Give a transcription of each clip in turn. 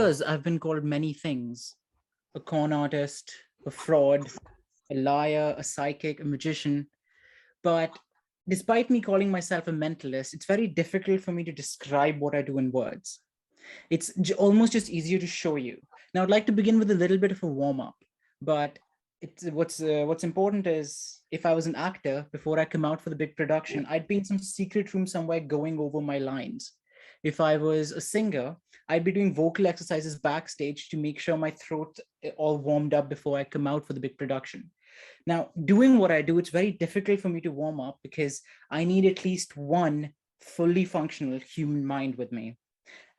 years, I've been called many things: a con artist, a fraud, a liar, a psychic, a magician. But despite me calling myself a mentalist, it's very difficult for me to describe what I do in words. It's almost just easier to show you. Now, I'd like to begin with a little bit of a warm up, but what's important is if I was an actor before I come out for the big production, I'd be in some secret room somewhere going over my lines. If I was a singer, I'd be doing vocal exercises backstage to make sure my throat all warmed up before I come out for the big production. Now, doing what I do, it's very difficult for me to warm up because I need at least one fully functional human mind with me.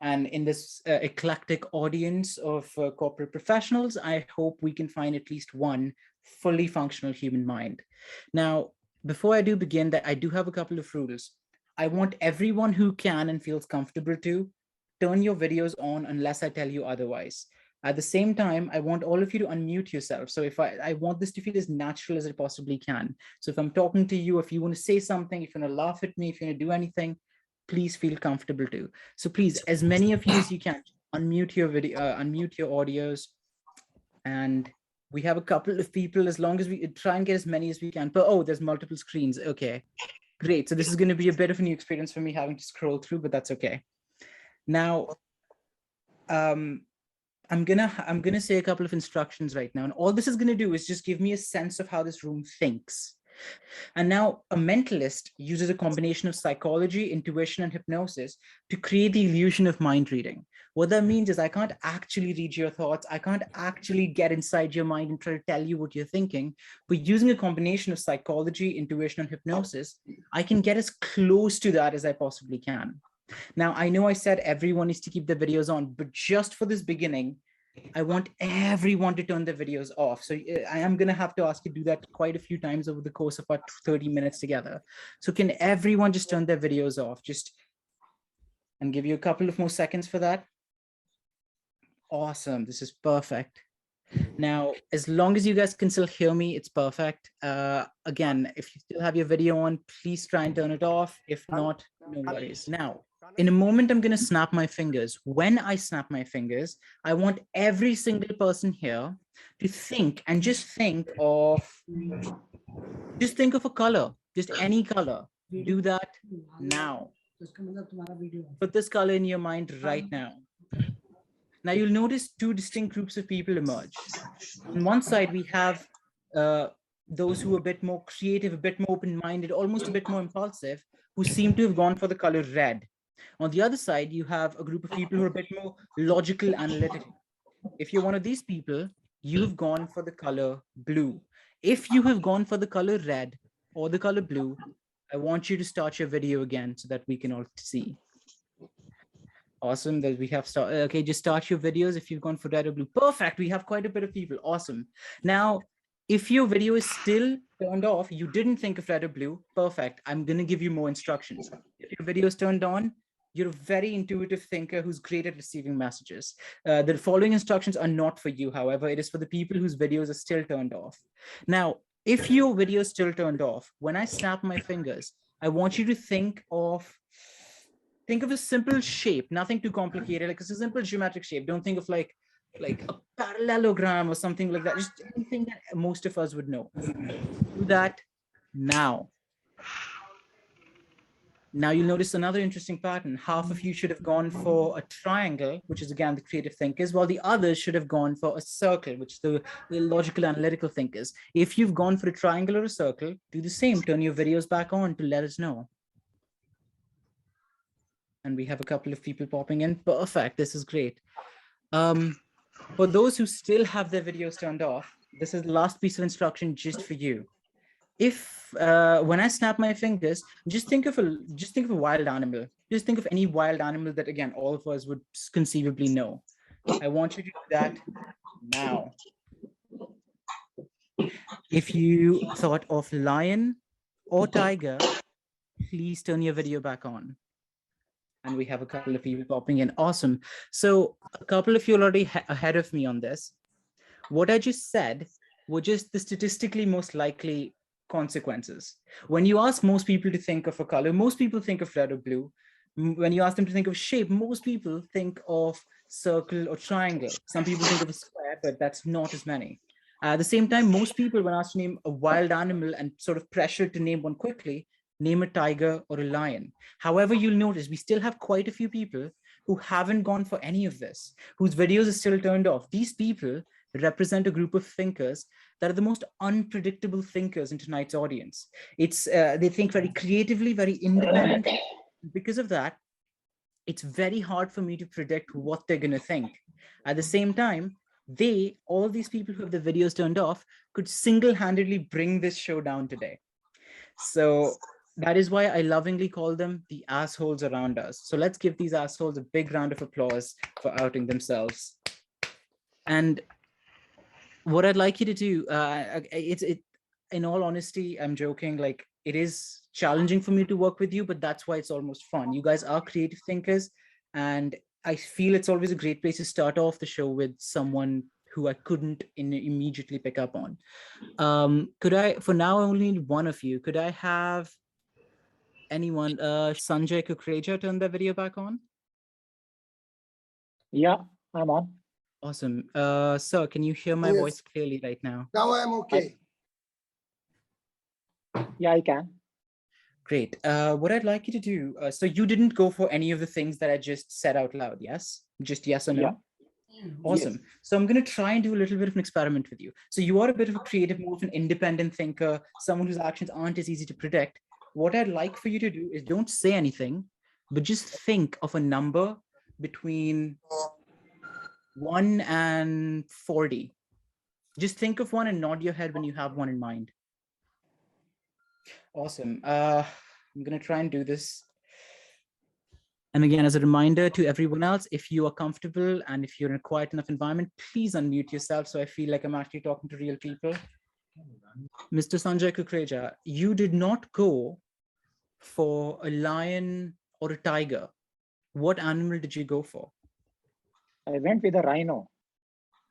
And in this eclectic audience of corporate professionals, I hope we can find at least one fully functional human mind. Now, before I do begin, that I do have a couple of rules. I want everyone who can and feels comfortable to turn your videos on unless I tell you otherwise. At the same time, I want all of you to unmute yourself. So if I want this to feel as natural as it possibly can. So if I'm talking to you, if you want to say something, if you want to laugh at me, if you want to do anything, please feel comfortable to. So please, as many of you as you can, unmute your video, unmute your audios. And we have a couple of people, as long as we try and get as many as we can. But oh, there's multiple screens. Okay, great. So this is going to be a bit of a new experience for me having to scroll through, but that's okay. Now, I'm gonna say a couple of instructions right now. And all this is going to do is just give me a sense of how this room thinks. And now a mentalist uses a combination of psychology, intuition, and hypnosis to create the illusion of mind reading. What that means is I can't actually read your thoughts. I can't actually get inside your mind and try to tell you what you're thinking. But using a combination of psychology, intuition, and hypnosis, I can get as close to that as I possibly can. Now, I know I said everyone needs to keep their videos on, but just for this beginning, I want everyone to turn their videos off. So I am going to have to ask you to do that quite a few times over the course of our 30 minutes together. So can everyone just turn their videos off? And give you a couple of more seconds for that. Awesome. This is perfect. Now, as long as you guys can still hear me, it's perfect. Again, if you still have your video on, please try and turn it off. If not, no worries. Now, in a moment, I'm going to snap my fingers. When I snap my fingers, I want every single person here to think and just think of a color, just any color. Do that now. Put this color in your mind right now. Now you'll notice two distinct groups of people emerge. On one side, we have those who are a bit more creative, a bit more open-minded, almost a bit more impulsive, who seem to have gone for the color red. On the other side, you have a group of people who are a bit more logical, analytical. If you're one of these people, you've gone for the color blue. If you have gone for the color red or the color blue, I want you to start your video again so that we can all see. Awesome that we have started. Okay, just start your videos if you've gone for red or blue. Perfect. We have quite a bit of people. Awesome. Now, if your video is still turned off, you didn't think of red or blue. Perfect. I'm going to give you more instructions. If your video is turned on, you're a very intuitive thinker who's great at receiving messages. The following instructions are not for you, however, it is for the people whose videos are still turned off. Now, if your video is still turned off, when I snap my fingers, I want you to think of a simple shape, nothing too complicated, like it's a simple geometric shape. Don't think of like a parallelogram or something like that. Just anything that most of us would know. Do that now. Now you'll notice another interesting pattern. Half of you should have gone for a triangle, which is again the creative thinkers, while the others should have gone for a circle, which is the logical analytical thinkers. If you've gone for a triangle or a circle, do the same. Turn your videos back on to let us know. And we have a couple of people popping in. Perfect. This is great. For those who still have their videos turned off, this is the last piece of instruction just for you. If when I snap my fingers, just think of a wild animal. Just think of any wild animal that, again, all of us would conceivably know. I want you to do that now. If you thought of lion or tiger, please turn your video back on. And we have a couple of people popping in. Awesome. So a couple of you are already ahead of me on this. What I just said were just the statistically most likely consequences. When you ask most people to think of a color, most people think of red or blue. When you ask them to think of shape, most people think of circle or triangle. Some people think of a square, but that's not as many. At the same time, most people, when asked to name a wild animal and sort of pressured to name one quickly, name a tiger or a lion. However, you'll notice we still have quite a few people who haven't gone for any of this, whose videos are still turned off. These people represent a group of thinkers that are the most unpredictable thinkers in tonight's audience. They think very creatively, very independently. Because of that, it's very hard for me to predict what they're going to think. At the same time, all these people who have the videos turned off, could single-handedly bring this show down today. So that is why I lovingly call them the assholes around us. So let's give these assholes a big round of applause for outing themselves. And what I'd like you to do, in all honesty, I'm joking, like, it is challenging for me to work with you, but that's why it's almost fun. You guys are creative thinkers, and I feel it's always a great place to start off the show with someone who I couldn't immediately pick up on. Could I, for now, I only need one of you. Could I have anyone, Sanjay Kukreja, turn their video back on? Yeah, I'm on. Awesome. Sir, can you hear my voice clearly right now? Now I'm okay. Yeah, I can. Great. What I'd like you to do, so you didn't go for any of the things that I just said out loud, yes? Just yes or no? Yeah. Awesome. Yes. So I'm going to try and do a little bit of an experiment with you. So you are a bit of a creative, more of an independent thinker, someone whose actions aren't as easy to predict. What I'd like for you to do is don't say anything, but just think of a number between 1 and 40. Just think of one and nod your head when you have one in mind. Awesome. I'm going to try and do this. And again, as a reminder to everyone else, if you are comfortable and if you're in a quiet enough environment, please unmute yourself so I feel like I'm actually talking to real people. Mr. Sanjay Kukreja, you did not go for a lion or a tiger. What animal did you go for? I went with a rhino.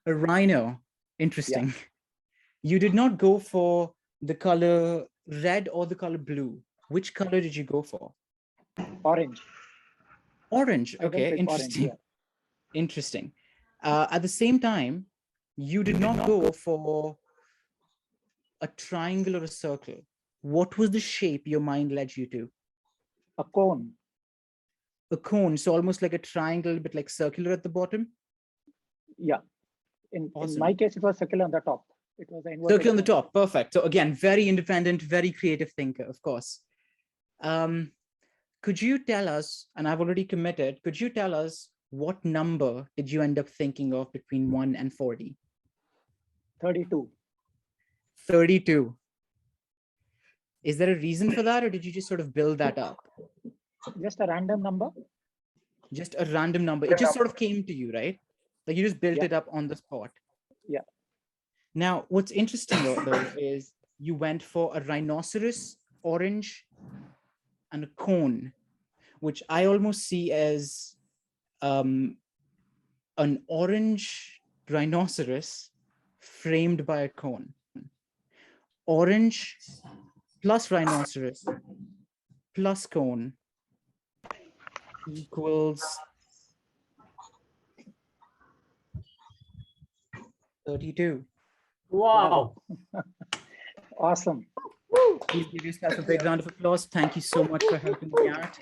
A rhino. Interesting. Yeah. You did not go for the color red or the color blue. Which color did you go for? Orange. Orange. Okay, interesting. Orange, yeah. Interesting. At the same time, you did not go for a triangle or a circle. What was the shape your mind led you to? A cone. A cone, so almost like a triangle, but like circular at the bottom? Yeah. In my case, it was circular on the top. It was an circle on the top. Perfect. So again, very independent, very creative thinker, of course. Could you tell us, and I've already committed, could you tell us what number did you end up thinking of between 1 and 40? 32. 32. Is there a reason for that, or did you just sort of build that up? Just a random number. Just a random number. It just sort of came to you, right? Like you just built it up on the spot. Yeah. Now, what's interesting though is you went for a rhinoceros, orange, and a cone, which I almost see as an orange rhinoceros framed by a cone. Orange plus rhinoceros plus cone equals 32. Wow. Awesome. Please give yourself a big round of applause. Thank you so much for helping me out.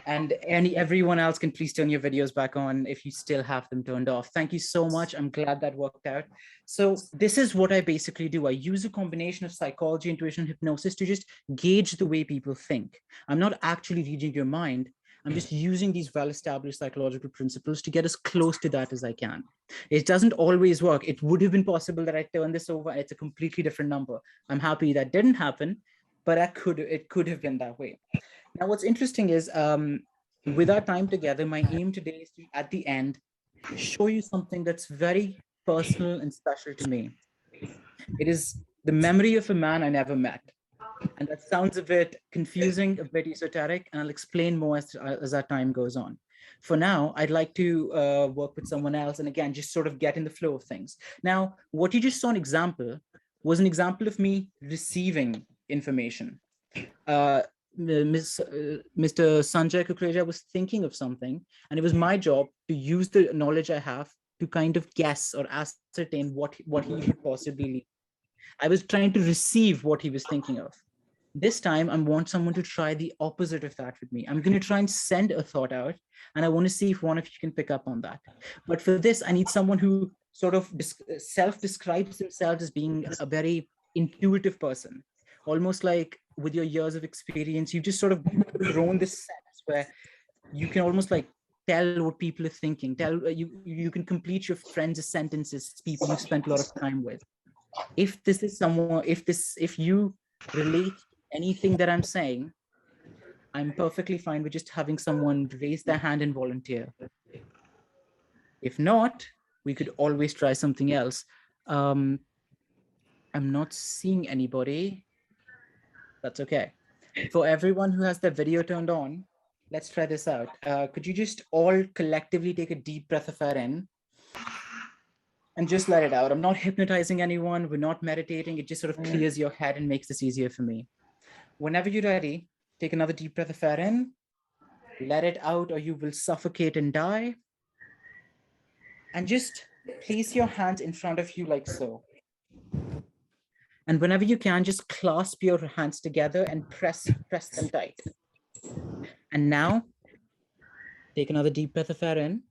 And everyone else can please turn your videos back on if you still have them turned off. Thank you so much. I'm glad that worked out. So this is what I basically do. I use a combination of psychology, intuition, hypnosis to just gauge the way people think. I'm not actually reading your mind. I'm just using these well-established psychological principles to get as close to that as I can. It doesn't always work. It would have been possible that I turn this over. It's a completely different number. I'm happy that didn't happen, but it could have been that way. Now, what's interesting is with our time together, my aim today is to, at the end, show you something that's very personal and special to me. It is the memory of a man I never met. And that sounds a bit confusing, a bit esoteric, and I'll explain more as our time goes on. For now, I'd like to work with someone else and again, just sort of get in the flow of things. Now, what you just saw an example was an example of me receiving information. Mr. Sanjay Kukreja was thinking of something, and it was my job to use the knowledge I have to kind of guess or ascertain what he would possibly lead. I was trying to receive what he was thinking of. This time, I want someone to try the opposite of that with me. I'm going to try and send a thought out, and I want to see if one of you can pick up on that. But for this, I need someone who sort of self-describes themselves as being a very intuitive person, almost like with your years of experience, you've just sort of grown this sense where you can almost like tell what people are thinking. You can complete your friends' sentences, people you've spent a lot of time with. If this is someone, if you relate anything that I'm saying, I'm perfectly fine with just having someone raise their hand and volunteer. If not, we could always try something else. I'm not seeing anybody. That's okay. For everyone who has their video turned on, let's try this out. Could you just all collectively take a deep breath of air in and just let it out? I'm not hypnotizing anyone. We're not meditating. It just sort of clears your head and makes this easier for me. Whenever you're ready, take another deep breath of air in, let it out or you will suffocate and die. And just place your hands in front of you like so. And whenever you can, just clasp your hands together and press them tight. And now, take another deep breath of air in.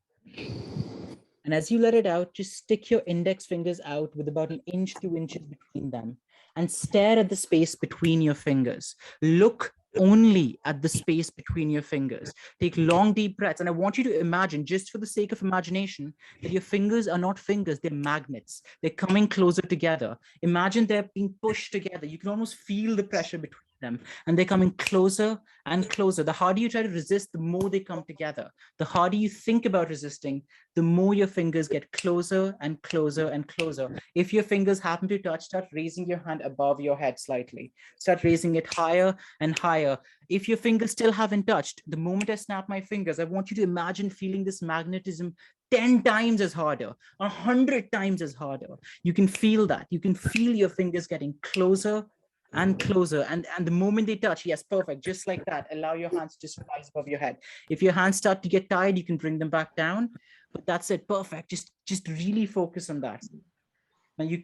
And as you let it out, just stick your index fingers out with about 1 inch, 2 inches between them and stare at the space between your fingers. Look only at the space between your fingers. Take long, deep breaths. And I want you to imagine, just for the sake of imagination, that your fingers are not fingers, they're magnets. They're coming closer together. Imagine they're being pushed together. You can almost feel the pressure between them, and they're coming closer and closer. The harder you try to resist, the more they come together. The harder you think about resisting, the more your fingers get closer and closer and closer. If your fingers happen to touch, start raising your hand above your head slightly. Start raising it higher and higher. If your fingers still haven't touched, the moment I snap my fingers, I want you to imagine feeling this magnetism 10 times as harder, 100 times as harder. You can feel that. You can feel your fingers getting closer and closer, and the moment they touch, yes, perfect, just like that, allow your hands to just rise above your head. If your hands start to get tired, you can bring them back down, but that's it, perfect. Just really focus on that.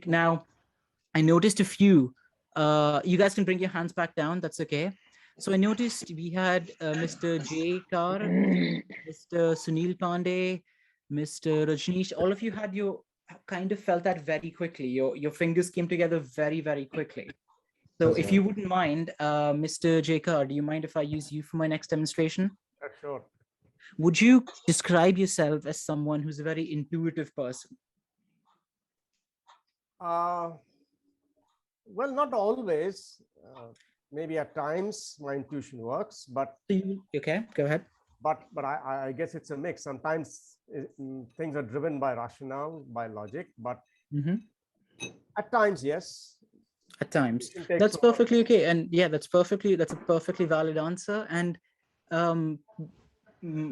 Now I noticed a few, you guys can bring your hands back down, that's okay. So I noticed we had Mr. J. Kar, Mr. Sunil Pandey, Mr. Rajneesh, all of you had your kind of felt that very quickly. Your fingers came together very, very quickly. So if you wouldn't mind, Mr. Jacob, do you mind if I use you for my next demonstration? Sure. Would you describe yourself as someone who's a very intuitive person? Well, not always. Maybe at times my intuition works, but okay, go ahead. But I guess it's a mix. Sometimes things are driven by rationale, by logic, but at times, yes. At times, that's perfectly okay. And yeah, that's a perfectly valid answer. And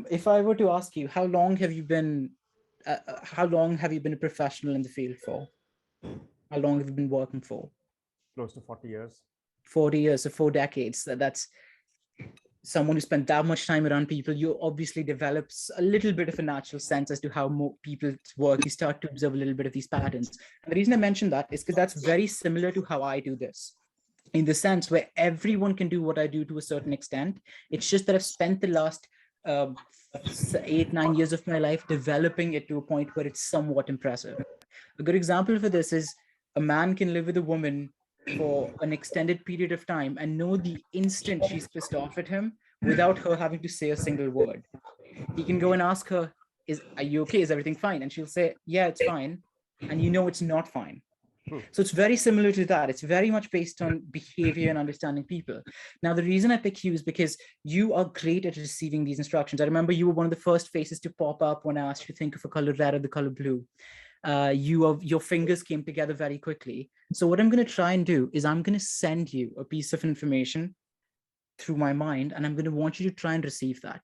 if I were to ask you, how long have you been a professional in the field for? How long have you been working for? Close to 40 years. 40 years, so 4 decades. That's someone who spent that much time around people. You obviously develops a little bit of a natural sense as to how more people work. You start to observe a little bit of these patterns. And the reason I mentioned that is because that's very similar to how I do this, in the sense where everyone can do what I do to a certain extent. It's just that I've spent the last 8-9 years of my life developing it to a point where it's somewhat impressive. A good example for this is a man can live with a woman for an extended period of time and know the instant she's pissed off at him without her having to say a single word. He can go and ask her, are you okay? Is everything fine? And she'll say, yeah, it's fine. And you know it's not fine. So it's very similar to that. It's very much based on behavior and understanding people. Now, the reason I pick you is because you are great at receiving these instructions. I remember you were one of the first faces to pop up when I asked you to think of a color red or the color blue. Your fingers came together very quickly. So what I'm going to try and do is I'm going to send you a piece of information through my mind, and I'm going to want you to try and receive that.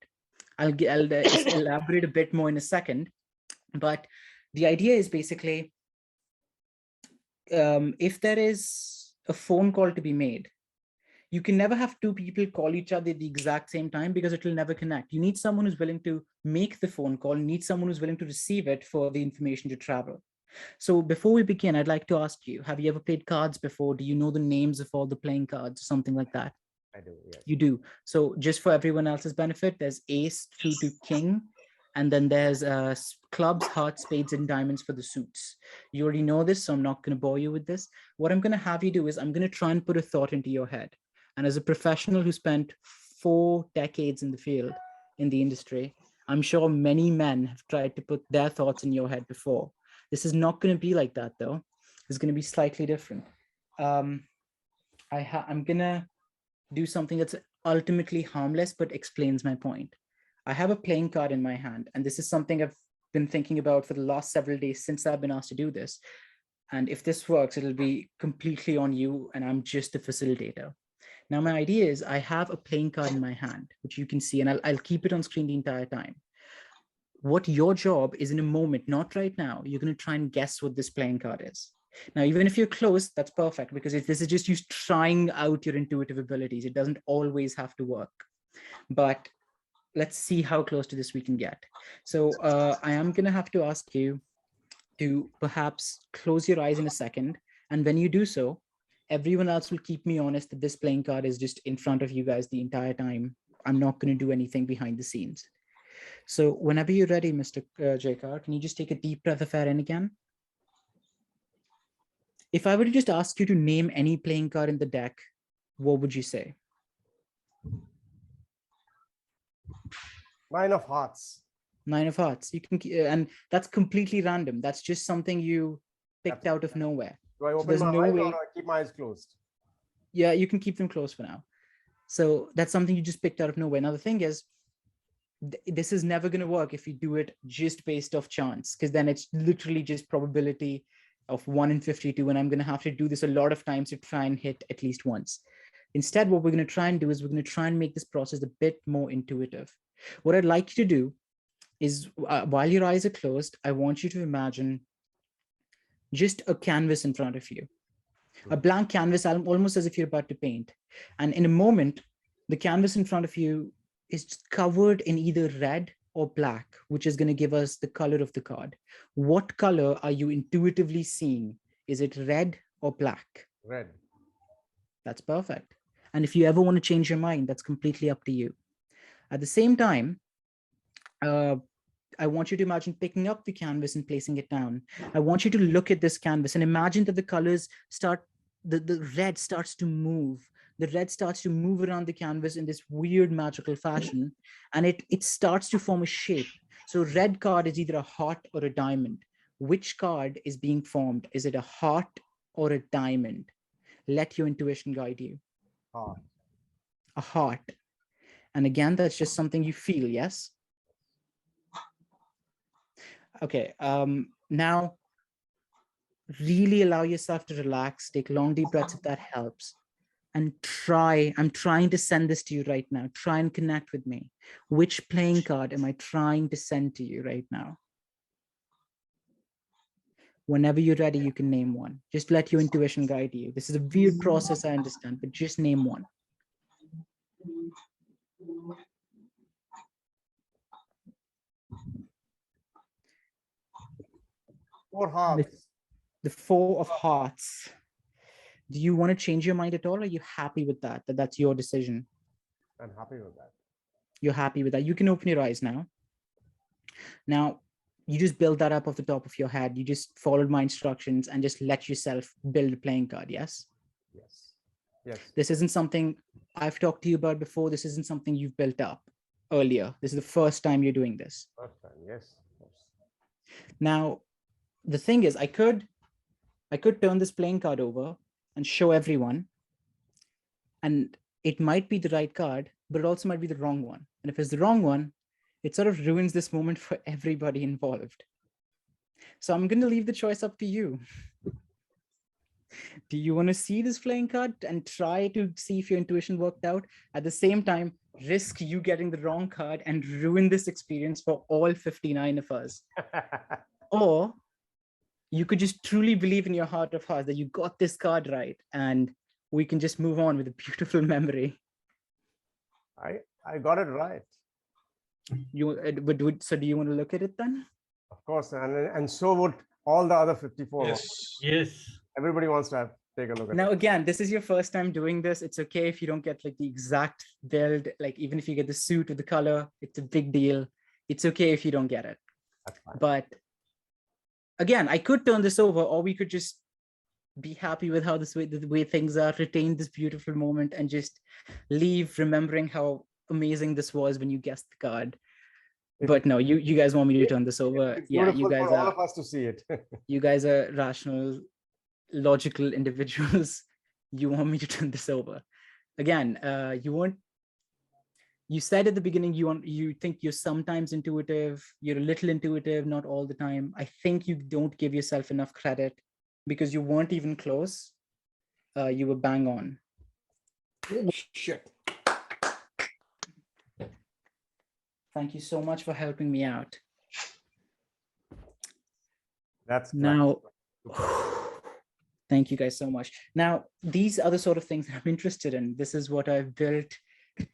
I'll elaborate a bit more in a second, but the idea is basically, if there is a phone call to be made, You can never have two people call each other at the exact same time because it will never connect. You need someone who's willing to make the phone call, you need someone who's willing to receive it for the information to travel. So before we begin, I'd like to ask you, have you ever played cards before? Do you know the names of all the playing cards or something like that? I do, yes. You do. So just for everyone else's benefit, there's ace through to king. And then there's clubs, hearts, spades, and diamonds for the suits. You already know this, so I'm not going to bore you with this. What I'm going to have you do is I'm going to try and put a thought into your head. And as a professional who spent 4 decades in the field, in the industry, I'm sure many men have tried to put their thoughts in your head before. This is not going to be like that, though. It's going to be slightly different. I'm going to do something that's ultimately harmless, but explains my point. I have a playing card in my hand, and this is something I've been thinking about for the last several days since I've been asked to do this. And if this works, it'll be completely on you, and I'm just a facilitator. Now, my idea is I have a playing card in my hand, which you can see, and I'll keep it on screen the entire time. What your job is in a moment, not right now, you're going to try and guess what this playing card is. Now, even if you're close, that's perfect, because if this is just you trying out your intuitive abilities, it doesn't always have to work. But let's see how close to this we can get. So I am going to have to ask you to perhaps close your eyes in a second. And when you do so, everyone else will keep me honest that this playing card is just in front of you guys the entire time. I'm not going to do anything behind the scenes. So whenever you're ready, Mr. Jaikar, can you just take a deep breath of air in again? If I were to just ask you to name any playing card in the deck, what would you say? 9 of hearts. 9 of hearts. You can, and that's completely random. That's just something you picked out of nowhere. Do I open my eyes or I keep my eyes closed? Yeah, you can keep them closed for now. So that's something you just picked out of nowhere. Now, the thing is, this is never going to work if you do it just based off chance, because then it's literally just probability of 1 in 52. And I'm going to have to do this a lot of times to try and hit at least once. Instead, what we're going to try and do is we're going to try and make this process a bit more intuitive. What I'd like you to do is while your eyes are closed, I want you to imagine just a canvas in front of you, a blank canvas, almost as if you're about to paint. And in a moment, the canvas in front of you is covered in either red or black, which is going to give us the color of the card. What color are you intuitively seeing? Is it red or black? Red. That's perfect. And if you ever want to change your mind, that's completely up to you. At the same time, I want you to imagine picking up the canvas and placing it down. I want you to look at this canvas and imagine that the colors start, the red starts to move. The red starts to move around the canvas in this weird magical fashion, and it starts to form a shape. So red card is either a heart or a diamond. Which card is being formed? Is it a heart or a diamond? Let your intuition guide you. Heart. A heart. And again, that's just something you feel, yes? Okay, now really allow yourself to relax, take long deep breaths if that helps. And I'm trying to send this to you right now. Try and connect with me. Which playing card am I trying to send to you right now? Whenever you're ready, you can name one. Just let your intuition guide you. This is a weird process, I understand, but just name one. Four hearts. The 4 of hearts. Do you want to change your mind at all? Or are you happy with that? That's your decision. I'm happy with that. You're happy with that. You can open your eyes now. Now, you just build that up off the top of your head. You just followed my instructions and just let yourself build a playing card, yes? Yes. Yes. This isn't something I've talked to you about before. This isn't something you've built up earlier. This is the first time you're doing this. First time, yes. Now, the thing is, I could turn this playing card over and show everyone, and it might be the right card, but it also might be the wrong one. And if it's the wrong one, it sort of ruins this moment for everybody involved. So I'm going to leave the choice up to you. Do you want to see this playing card and try to see if your intuition worked out? At the same time, risk you getting the wrong card and ruin this experience for all 59 of us. Or you could just truly believe in your heart of hearts that you got this card right and we can just move on with a beautiful memory. I got it right. So do you want to look at it then? Of course, and so would all the other 54. Yes. Yes. Everybody wants to take a look at Now, it. again, this is your first time doing this. It's okay if you don't get like the exact build, like even if you get the suit or the color, it's a big deal. It's okay if you don't get it. That's fine. But again, I could turn this over, or we could just be happy with how the way things are, retain this beautiful moment and just leave remembering how amazing this was when you guessed the card. But no, you guys want me to turn this over. It's Yeah, you guys for all are, of us to see it. you guys are rational, logical individuals. You want me to turn this over. Again, you said at the beginning you think you're sometimes intuitive, you're a little intuitive, not all the time. I think you don't give yourself enough credit because you weren't even close. You were bang on. Oh, shit. Thank you so much for helping me out. That's now. Thank you guys so much. Now, these are the sort of things that I'm interested in. This is what I've built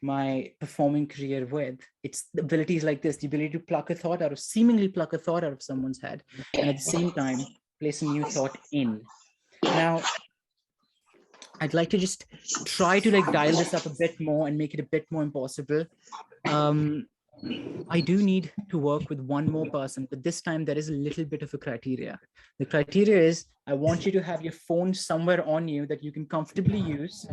my performing career with. It's the abilities like this, the ability to seemingly pluck a thought out of someone's head, and at the same time, place a new thought in. Now, I'd like to just try to like dial this up a bit more and make it a bit more impossible. I do need to work with one more person, but this time there is a little bit of a criteria. The criteria is I want you to have your phone somewhere on you that you can comfortably use,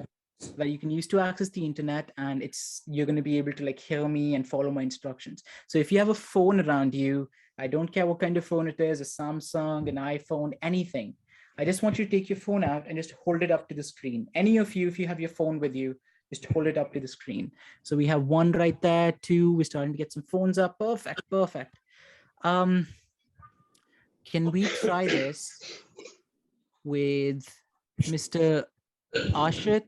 that you can use to access the internet, and you're going to be able to like hear me and follow my instructions. So if you have a phone around you, I don't care what kind of phone it is, a Samsung, an iPhone, anything. I just want you to take your phone out and just hold it up to the screen. Any of you, if you have your phone with you, just hold it up to the screen. So we have one right there, two, we're starting to get some phones up. Perfect, perfect. Can we try this with Mr. Ashit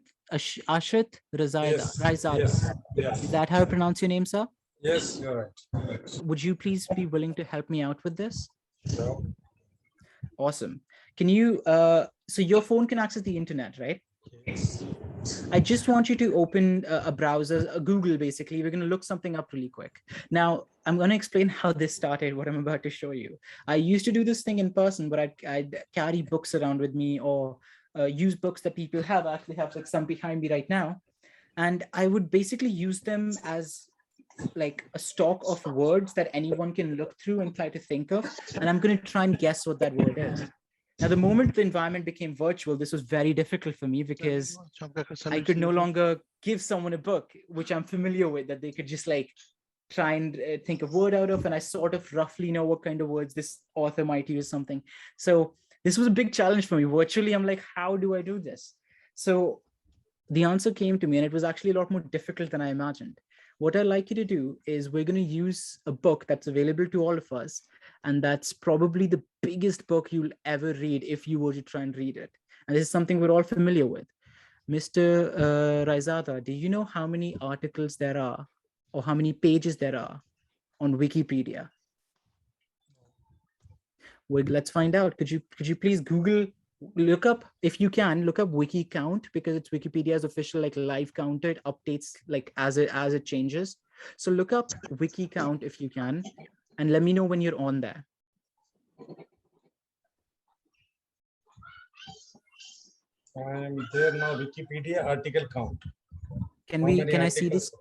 Raizada? Yes. Is that how I pronounce your name, sir? Yes, you're right. Would you please be willing to help me out with this? No. Awesome. Can you, so your phone can access the internet, right? Yes. I just want you to open a browser, a Google, basically. We're going to look something up really quick. Now, I'm going to explain how this started, what I'm about to show you. I used to do this thing in person, but I'd carry books around with me or use books that people have. I actually have like some behind me right now. And I would basically use them as like a stock of words that anyone can look through and try to think of. And I'm going to try and guess what that word is. Now, the moment the environment became virtual, this was very difficult for me because I could no longer give someone a book, which I'm familiar with, that they could just like try and think a word out of. And I sort of roughly know what kind of words this author might use something. So this was a big challenge for me. Virtually, I'm like, how do I do this? So the answer came to me, and it was actually a lot more difficult than I imagined. What I'd like you to do is we're going to use a book that's available to all of us. And that's probably the biggest book you'll ever read if you were to try and read it. And this is something we're all familiar with. Mr. Raizada, do you know how many articles there are or how many pages there are on Wikipedia? Well, let's find out. Could you please Google, look up, if you can, look up wiki count, because it's Wikipedia's official like live counter. It updates like as it changes. So look up wiki count if you can, and let me know when you're on there. I'm there now. Wikipedia article count. Can I see this?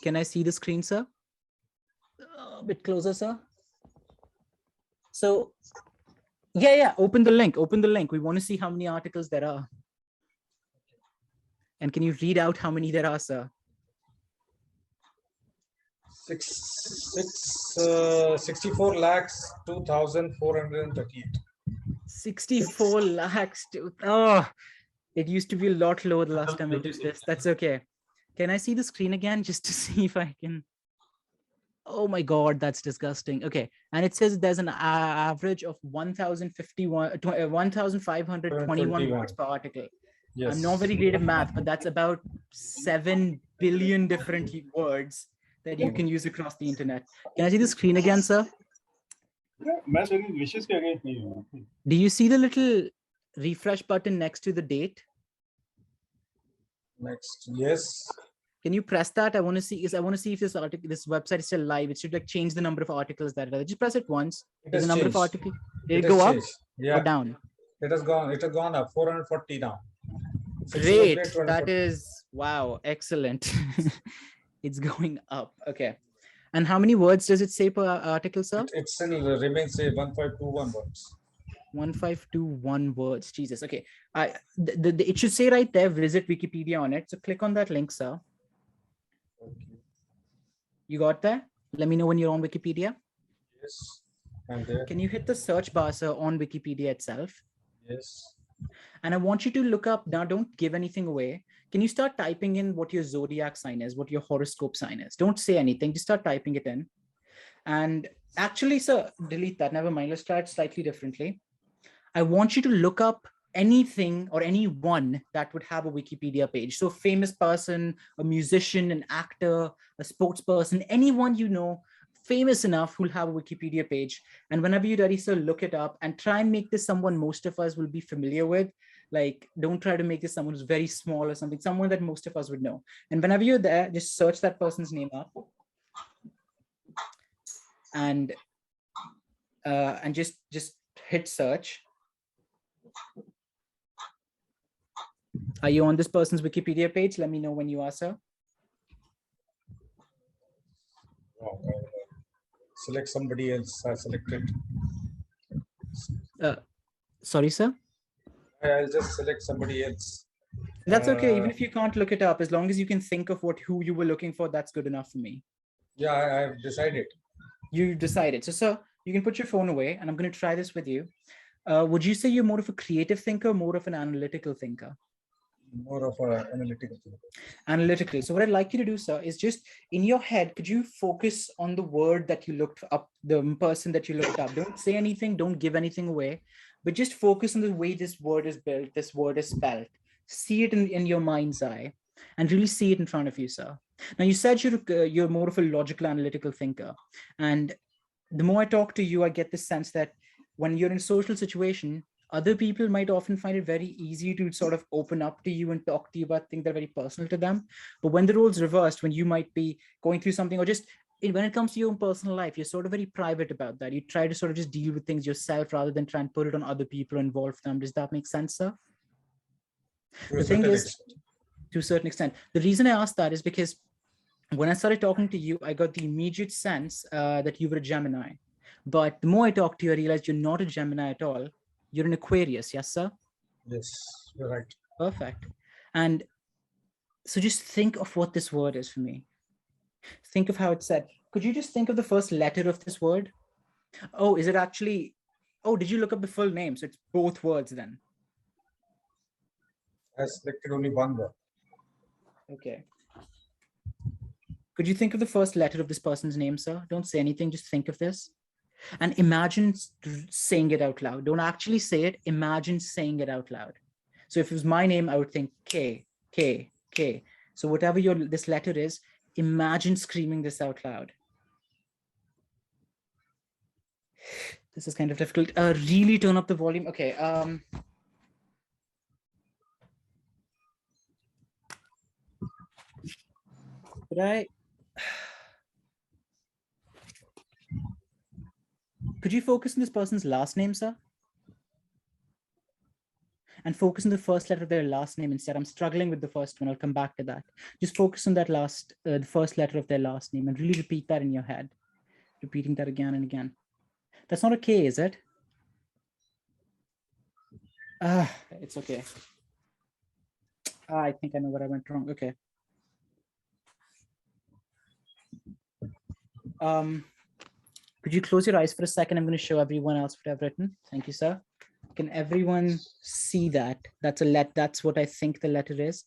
Can I see the screen, sir? A bit closer, sir. So, yeah, open the link. We want to see how many articles there are. And can you read out how many there are, sir? 64 lakhs 2,438. 64 lakhs. Oh, it used to be a lot lower the last time I did this. That's okay. Can I see the screen again just to see if I can? Oh my God, that's disgusting. Okay. And it says there's an average of 1,521 words per article. Yes. I'm not very great at math, but that's about 7 billion different words that you can use across the internet. Can I see the screen again, sir? Do you see the little refresh button next to the date? Next, yes. Can you press that? I want to see if this article, this website is still live. It should like change the number of articles that are there. Just press it once. It Is the has number of changed. articles? Did it has go up changed. or Yeah, down? it has gone up 440 now. Great. That is, wow, excellent. It's going up. Okay. And how many words does it say per article, sir? It still remains say 1521 words. 1521 words. Jesus. Okay. It should say right there, visit Wikipedia on it. So click on that link, sir. Okay. You got there? Let me know when you're on Wikipedia. Yes. And there. Can you hit the search bar, sir, on Wikipedia itself? Yes. And I want you to look up, now don't give anything away. Can you start typing in what your zodiac sign is, what your horoscope sign is? Don't say anything, just start typing it in. And actually, sir, delete that, never mind. Let's try it slightly differently. I want you to look up anything or anyone that would have a Wikipedia page. So famous person, a musician, an actor, a sports person, anyone you know, famous enough who'll have a Wikipedia page. And whenever you're ready, sir, look it up and try and make this someone most of us will be familiar with. Like, don't try to make this someone who's very small or something, someone that most of us would know. And whenever you're there, just search that person's name up. And just hit search. Are you on this person's Wikipedia page? Let me know when you are, sir. Oh, select somebody else. I selected. Sorry, sir. I'll just select somebody else. That's okay. Even if you can't look it up, as long as you can think of who you were looking for, that's good enough for me. Yeah, I've decided. You decided. So, sir, you can put your phone away, and I'm going to try this with you. Would you say you're more of a creative thinker, more of an analytical thinker? More of an analytical thinker. Analytical. So what I'd like you to do, sir, is just in your head, could you focus on the word that you looked up, the person that you looked up? Don't say anything, don't give anything away, but just focus on the way this word is built, this word is spelled. See it in your mind's eye and really see it in front of you, sir. Now, you said you're more of a logical, analytical thinker. And the more I talk to you, I get the sense that when you're in a social situation, other people might often find it very easy to sort of open up to you and talk to you about things that are very personal to them. But when the roles reversed, when you might be going through something, or just when it comes to your own personal life, you're sort of very private about that. You try to sort of just deal with things yourself rather than try and put it on other people or involve them. Does that make sense, sir? The thing is, to a certain extent, the reason I asked that is because when I started talking to you, I got the immediate sense that you were a Gemini. But the more I talked to you, I realized you're not a Gemini at all. You're an Aquarius, yes, sir? Yes, you're right. Perfect. And so just think of what this word is for me. Think of how it's said. Could you just think of the first letter of this word? Oh, is it actually, oh, did you look up the full name? So it's both words then. I selected only one word. Okay. Could you think of the first letter of this person's name, sir? Don't say anything, just think of this. And imagine saying it out loud. Don't actually say it, imagine saying it out loud. So if it was my name, I would think K, K, K. So whatever this letter is, imagine screaming this out loud. This is kind of difficult. Really turn up the volume. Okay. Could you focus on this person's last name, sir? And focus on the first letter of their last name instead. I'm struggling with the first one. I'll come back to that. Just focus on that the first letter of their last name and really repeat that in your head. Repeating that again and again. That's not a K, is it? It's okay. I think I know what I went wrong. Okay. Could you close your eyes for a second? I'm going to show everyone else what I've written. Thank you, sir. Can everyone see that? That's what I think the letter is.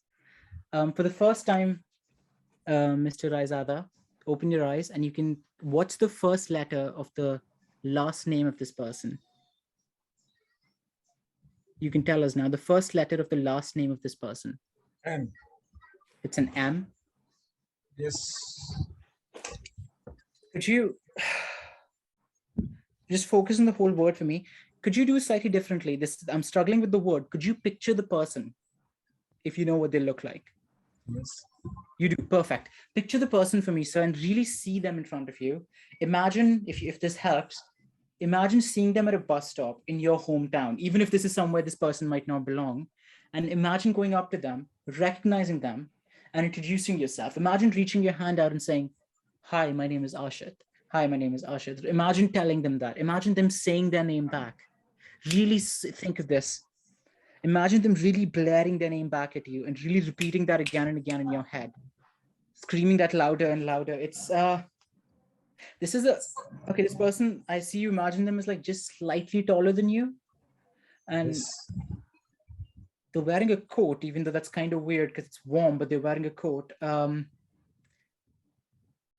For the first time, Mr. Raizada, open your eyes and you can, what's the first letter of the last name of this person? You can tell us now, the first letter of the last name of this person. M. It's an M? Yes. Could you just focus on the whole word for me? Could you do it slightly differently? I'm struggling with the word. Could you picture the person if you know what they look like? Yes. You do, perfect. Picture the person for me, sir, and really see them in front of you. Imagine, if this helps, imagine seeing them at a bus stop in your hometown, even if this is somewhere this person might not belong. And imagine going up to them, recognizing them, and introducing yourself. Imagine reaching your hand out and saying, "Hi, my name is Ashit. Hi, my name is Ashit." Imagine telling them that. Imagine them saying their name back. Really think of this. Imagine them really blaring their name back at you and really repeating that again and again in your head, screaming that louder and louder. It's this is a okay. This person, I see you imagine them as like just slightly taller than you, and Yes. they're wearing a coat, even though that's kind of weird because it's warm, but they're wearing a coat. You're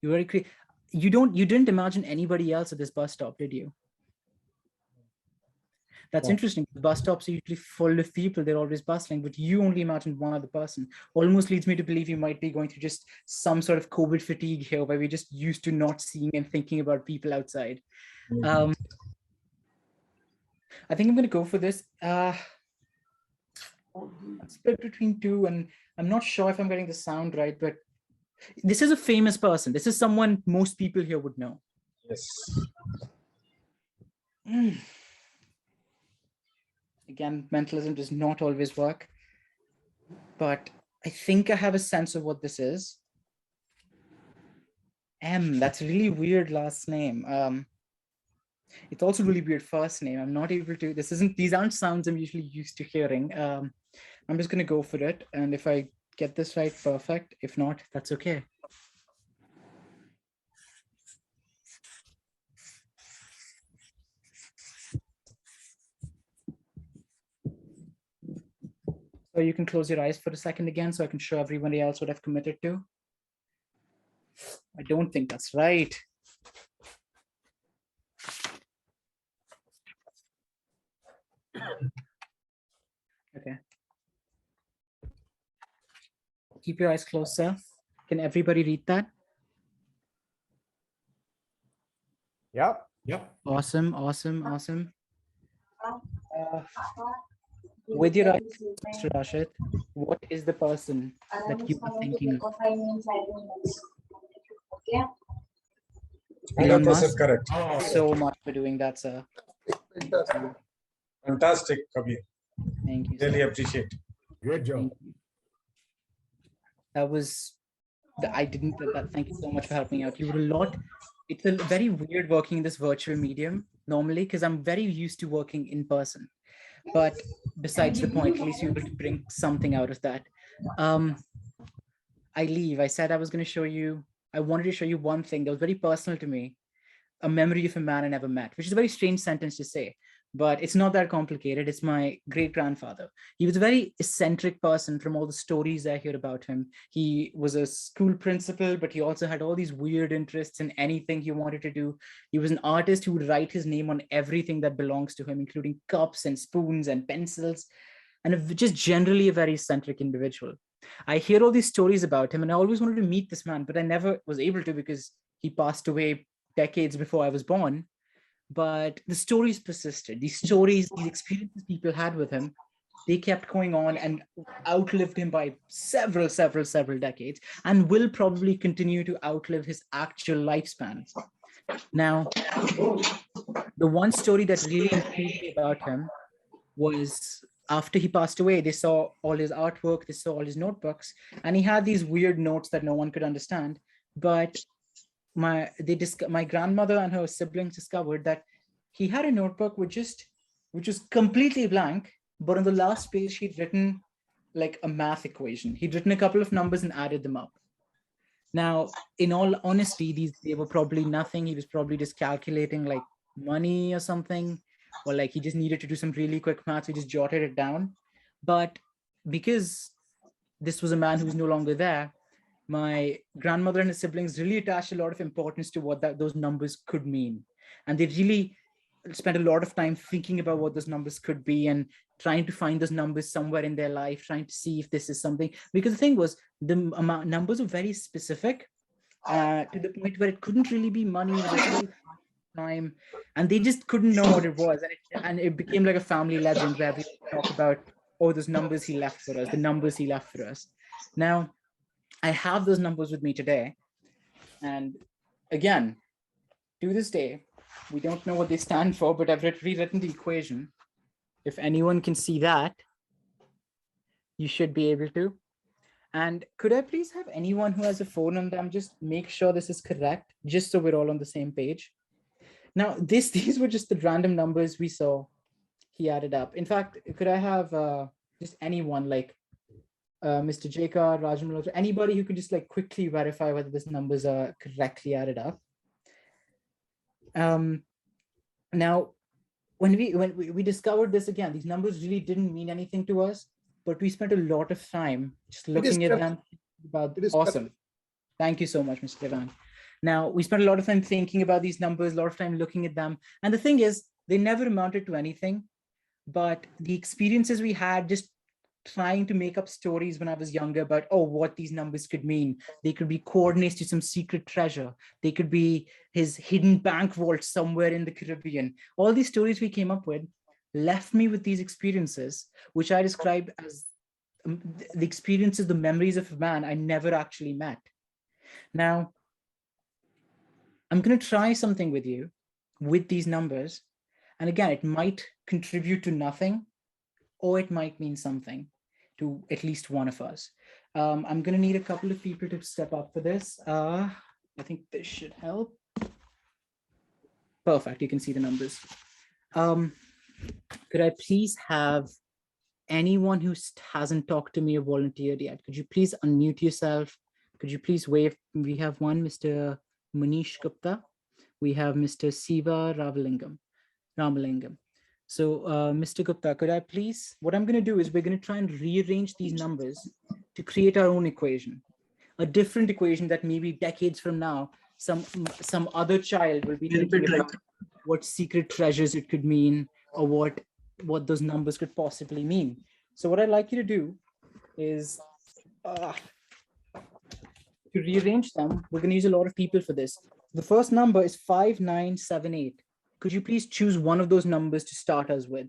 very you didn't imagine anybody else at this bus stop, did you? That's interesting. The bus stops are usually full of people. They're always bustling, but you only imagined one other person. Almost leads me to believe you might be going through just some sort of COVID fatigue here, where we're just used to not seeing and thinking about people outside. I think I'm going to go for this. Split between two, and I'm not sure if I'm getting the sound right, but this is a famous person. This is someone most people here would know. Yes. Again, mentalism does not always work, but I think I have a sense of what this is. M, that's a really weird last name. It's also really weird first name. I'm not able to, these aren't sounds I'm usually used to hearing. I'm just gonna go for it. And if I get this right, perfect. If not, that's okay. So you can close your eyes for a second again so I can show everybody else what I've committed to. I don't think that's right. Okay. Keep your eyes closed, sir. Can everybody read that? Yeah. Yep. Awesome, awesome, awesome. With your eyes, Mr. Rashid, what is the person that you are thinking of? 100% correct. Thank you so much for doing that, sir. Fantastic, Kabir. Thank you. Really appreciate. Great job. That was I didn't that. Thank you so much for helping out. You were a lot. It's a very weird working in this virtual medium normally because I'm very used to working in person. But besides the point, at least you're able to bring something out of that. I leave. I said I was going to show you. I wanted to show you one thing that was very personal to me, a memory of a man I never met, which is a very strange sentence to say, but it's not that complicated. It's my great-grandfather. He was a very eccentric person from all the stories I hear about him. He was a school principal, but he also had all these weird interests in anything he wanted to do. He was an artist who would write his name on everything that belongs to him, including cups and spoons and pencils, and just generally a very eccentric individual. I hear all these stories about him, and I always wanted to meet this man, but I never was able to because he passed away decades before I was born. But the stories persisted. These stories, these experiences people had with him, they kept going on and outlived him by several decades, and will probably continue to outlive his actual lifespan. Now, the one story that really intrigued me about him was after he passed away, they saw all his artwork, they saw all his notebooks, and he had these weird notes that no one could understand. But my grandmother and her siblings discovered that he had a notebook which was completely blank, but on the last page he'd written like a math equation. He'd written a couple of numbers and added them up. Now, in all honesty, they were probably nothing. He was probably just calculating like money or something, or like he just needed to do some really quick math. He just jotted it down. But because this was a man who's no longer there, my grandmother and his siblings really attached a lot of importance to what those numbers could mean. And they really spent a lot of time thinking about what those numbers could be and trying to find those numbers somewhere in their life, trying to see if this is something. Because the thing was, the numbers were very specific to the point where it couldn't really be money. Time, and they just couldn't know what it was, and it became like a family legend where we talk about, oh, those numbers he left for us, the numbers he left for us. Now, I have those numbers with me today. And again, to this day, we don't know what they stand for, but I've rewritten the equation. If anyone can see that, you should be able to. And could I please have anyone who has a phone on them just make sure this is correct, just so we're all on the same page. Now, these were just the random numbers we saw he added up. In fact, could I have just anyone like Mr. Jekar, Rajan Malhotra, anybody who could just like quickly verify whether these numbers are correctly added up. Now, when we discovered this again, these numbers really didn't mean anything to us, but we spent a lot of time just looking at them. Awesome. Thank you so much, Mr. Devan. Now, we spent a lot of time thinking about these numbers, a lot of time looking at them. And the thing is, they never amounted to anything, but the experiences we had just trying to make up stories when I was younger about, oh, what these numbers could mean. They could be coordinates to some secret treasure. They could be his hidden bank vault somewhere in the Caribbean. All these stories we came up with left me with these experiences, which I describe as the experiences, the memories of a man I never actually met. Now, I'm going to try something with you with these numbers. And again, it might contribute to nothing, or it might mean something to at least one of us. I'm going to need a couple of people to step up for this. I think this should help. Perfect. You can see the numbers. Could I please have anyone who hasn't talked to me or volunteered yet? Could you please unmute yourself? Could you please wave? We have one, Mr. Manish Gupta. We have Mr. Siva Ramalingam. So Mr. Gupta, could I please, what I'm going to do is we're going to try and rearrange these numbers to create our own equation, a different equation that maybe decades from now, some other child will be thinking about what secret treasures it could mean, or what those numbers could possibly mean. So what I'd like you to do is to rearrange them. We're going to use a lot of people for this. The first number is 5978. Could you please choose one of those numbers to start us with?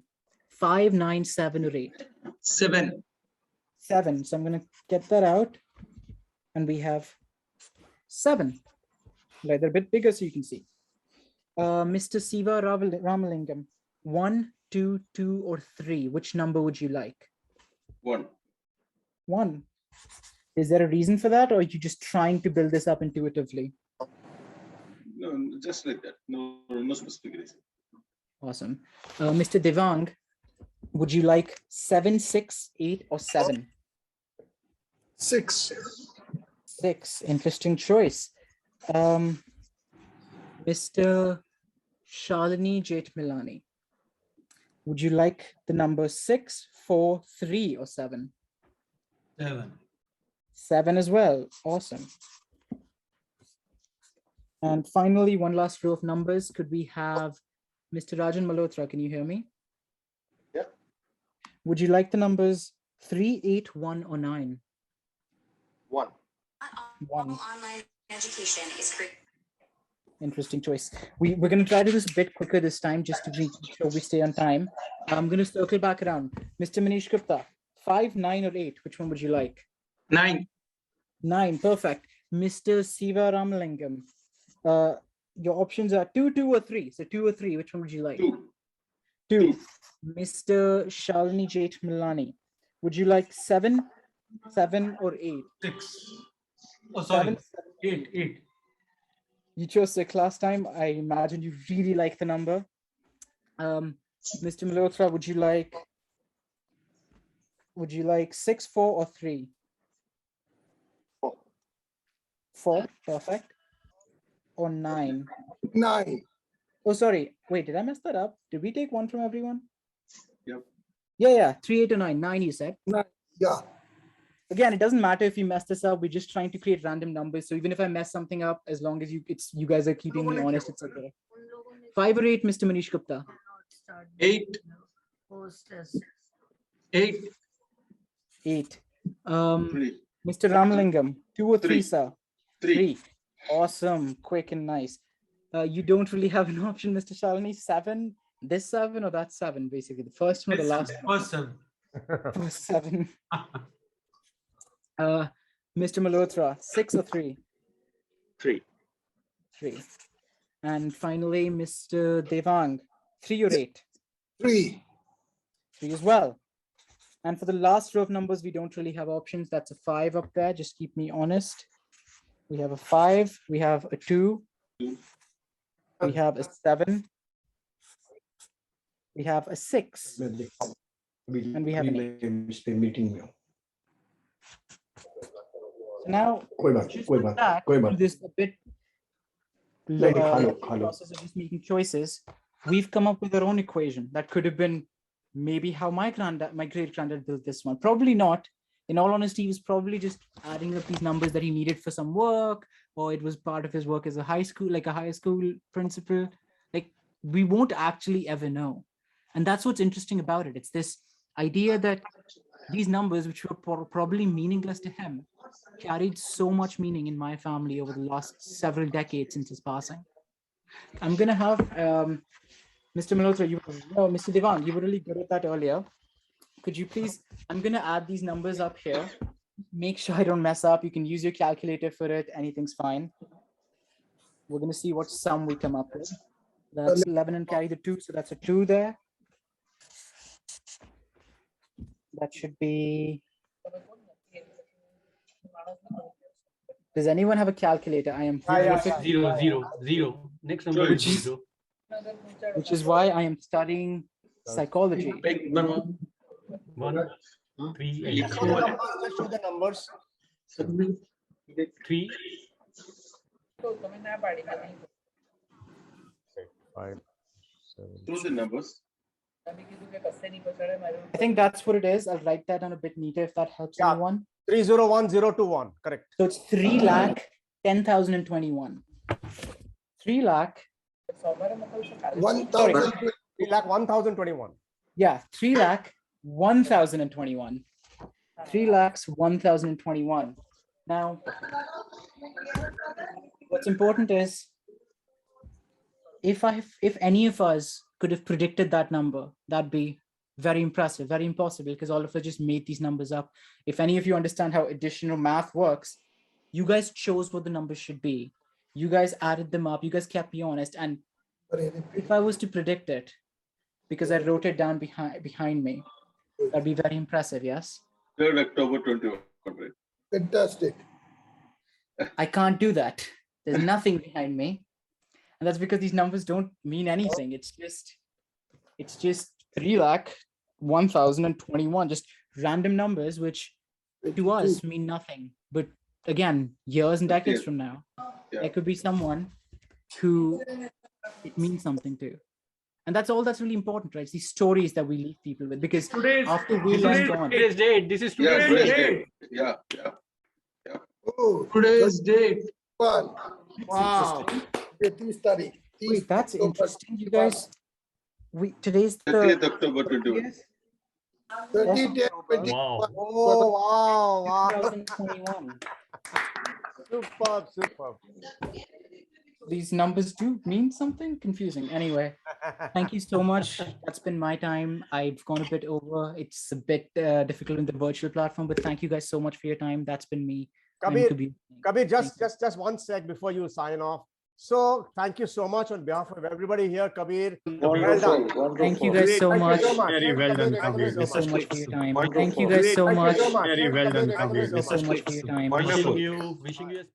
5, 9, 7, or 8? 7. 7. So I'm going to get that out. And we have 7. Right, they're a bit bigger so you can see. Mr. Siva Ramalingam, 1, 2, 2, or 3. Which number would you like? 1. 1. Is there a reason for that, or are you just trying to build this up intuitively? No, just like that. No specific reason. Awesome. Mr. Devang, would you like 7, 6, 8, or 7? 6. 6. Interesting choice. Mr. Shalini Jethmilani, would you like the number 6, 4, 3, or 7? 7. 7 as well. Awesome. And finally, one last row of numbers. Could we have Mr. Rajan Malhotra? Can you hear me? Yeah. Would you like the numbers 3, 8, 1, or 9? 1. 1. Online education is free. Interesting choice. We're going to try to do this a bit quicker this time, just to make sure we stay on time. I'm going to circle back around. Mr. Manish Gupta, 5, 9, or 8? Which one would you like? 9. 9. Perfect. Mr. Siva Ramalingam, your options are 2, 2, or 3. So 2 or 3. Which one would you like? 2. 2. Mr. Shalini Jethmilani, would you like 7, 7, or 8? 6. Oh, sorry. 7, 8. You chose 6 last time. I imagine you really like the number. Mr. Malhotra, would you like 6, 4, or 3? 4. 4. Perfect. Or 9? 9. Oh, sorry. Wait, did I mess that up? Did we take 1 from everyone? Yep. Yeah. 3, 8, or 9. 9, you said. 9. Yeah. Again, it doesn't matter if you mess this up. We're just trying to create random numbers. So even if I mess something up, as long as you guys are keeping me honest, it's okay. 5 or 8, Mr. Manish Gupta? 8. 8. 8. 3. Mr. Ramalingam, 2 or 3, 3. sir? 3. Awesome, quick and nice. You don't really have an option, Mr. Shalini. 7, this 7 or that 7, basically. The first one or the last one? First 7. First 7. Mr. Malhotra, 6 or 3? 3. 3. And finally, Mr. Devang, 3 or 8? 3. 3 as well. And for the last row of numbers, we don't really have options. That's a 5 up there. Just keep me honest. We have a 5. We have a 2. We have a 7. We have a 6. And we have an 8. So now, just like that, to this a bit process of just making choices, we've come up with our own equation that could have been maybe how my great granddad built this one. Probably not. In all honesty, he was probably just adding up these numbers that he needed for some work, or it was part of his work as a high school principal. Like, we won't actually ever know. And that's what's interesting about it. It's this idea that these numbers, which were probably meaningless to him, carried so much meaning in my family over the last several decades since his passing. I'm going to have Mr. Malhotra, Mr. Devang, you were really good at that earlier. Could you please, I'm going to add these numbers up here. Make sure I don't mess up. You can use your calculator for it. Anything's fine. We're going to see what sum we come up with. That's 11 and carry the 2. So that's a 2 there. That should be. Does anyone have a calculator? I am 0. Next number is 0. Which is why I am studying psychology. 1, 3, Let's show the numbers. 3. 5, 7. Through the numbers. I think that's what it is. I'll write that down a bit neater if that helps anyone. 301021, correct. So it's 3,10,021. 3,1021. Yeah, 3,01,021. 3,01,021. Now, what's important is if any of us could have predicted that number, that'd be very impressive, very impossible, because all of us just made these numbers up. If any of you understand how additional math works, you guys chose what the numbers should be. You guys added them up. You guys kept me honest. And if I was to predict it, because I wrote it down behind me, that'd be very impressive, yes? 3rd October 21. Fantastic. I can't do that. There's nothing behind me. And that's because these numbers don't mean anything. It's just 3,01,021, just random numbers, which to us mean nothing. But again, years and decades from now, there could be someone who it means something to. And that's all that's really important, right? It's these stories that we leave people with, because after we long gone. Today's date. This is today's date. Yeah. Oh, Today's date. One. Wow. Study. Wait, that's interesting, you guys. Today's the 30th October 21. 30, 10, 20. Wow. Oh, wow. 2021. Superb. These numbers do mean something confusing. Anyway, thank you so much. That's been my time. I've gone a bit over. It's a bit difficult in the virtual platform, but thank you guys so much for your time. That's been me. Kabir, just one sec before you sign off. So thank you so much on behalf of everybody here, Kabir. Well done. Thank you guys so much. Very well done, Kabir. Thank you so much for your time. Thank you guys so much. Very well done, Kabir. Thank you so much for your time. Wishing you.